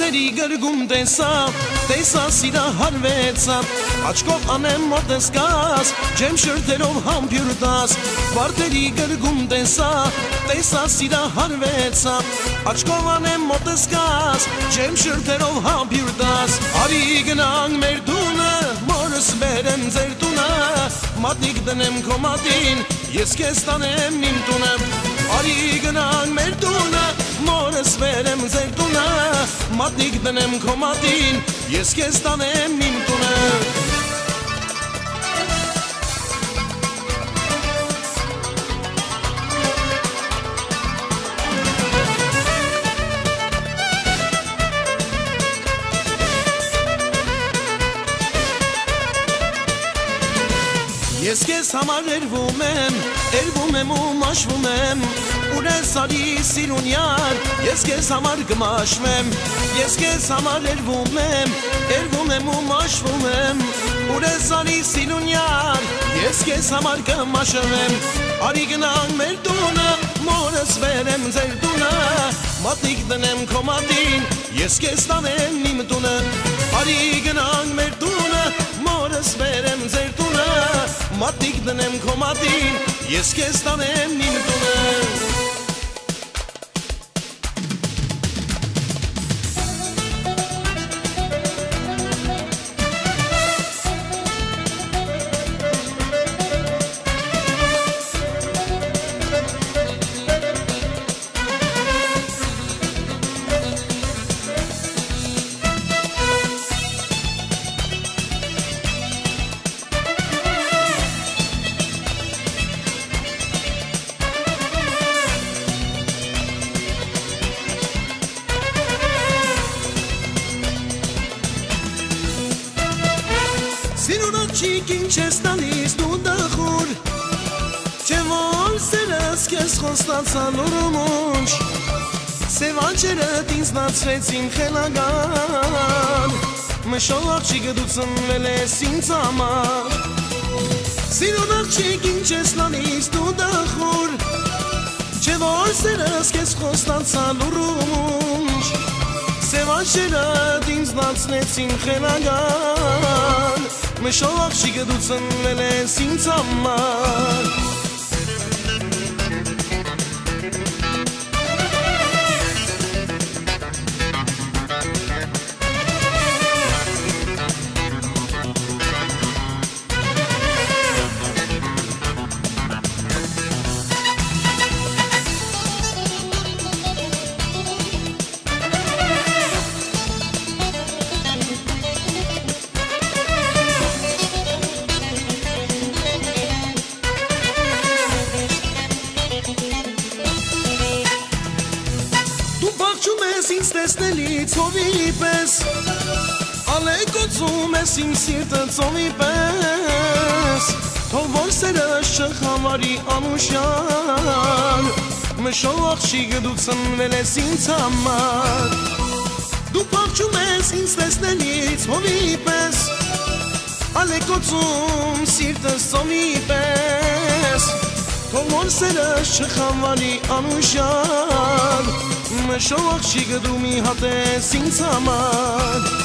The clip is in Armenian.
Վարտերի գրգում տեսա սիրահարվեցա, աչքով անեմ մոտես գաս, ջեմ շրթերով համբյուր տաս։ Վարտերի գրգում տեսա սիրահարվեցա, աչքով անեմ մոտես գաս, ջեմ շրթերով համբյուր տաս։ Արի գնանք մեր տունը, մորս բերեմ ձեր տունը, մատնիկ դնեմ քո մատին, ես քեզ տանեմ իմ տունը։ Արի գնանք մեր տունը, մորս բերեմ ձեր տունը, մատնիկ դնեմ քո մատին, ես քեզ տանեմ իմ տունը։ Ես քեզ համար երվում եմ ու մաշվում եմ, ուր ես արի սիրունյար, ես քեզ համար կմաշվեմ։ Ես քեզ համար երվում եմ ու մաշվում եմ, ուր ես արի սիրունյար, ես քեզ համար կմաշվեմ։ Արի գնանք մեր տունը, մորս բերեմ ձեր տունը, մատնիկ դնեմ քո մատին, ես քեզ տանեմ իմ տունը։ Արի գնանք մեր տունը, մորս բերեմ ձեր տունը, մատնիկ դնեմ քո մատին, ես քեզ տանեմ իմ տունը։ Սիրունոջիկ ինչ ես տալիս դու դախուր, չէ որ սերս քեզ խոստացան ուրումուշ, սև անջերդ ինձ նացրեցին խելագան, մշող աղջիկը դու ծնվել ես ինձ համար։ Սիրունոջիկ ինչ ես տալիս դու դախուր, չէ որ սերս քեզ խոստացան ուրումուշ, սև անջերդ ինձ նացրեցին խելագան, մշող աղջիկը դու ծնվել ես ինձ համար։ Ինձ տեսնելից հովի պես, ալեկոծում ես իմ սիրտը ծովի պես, թող որ սերս չխավարի անուշան, մշող աղջիկը դու ծնվել ես ինձ համար։ Դու փախչում ես ինձ տեսնելից հովի պես, ալեկոծում սիրտս ծովի պես, թող որ սերս չխավարի անուշան, մշող աղջիկը դու մի հատ ես ինձ համար։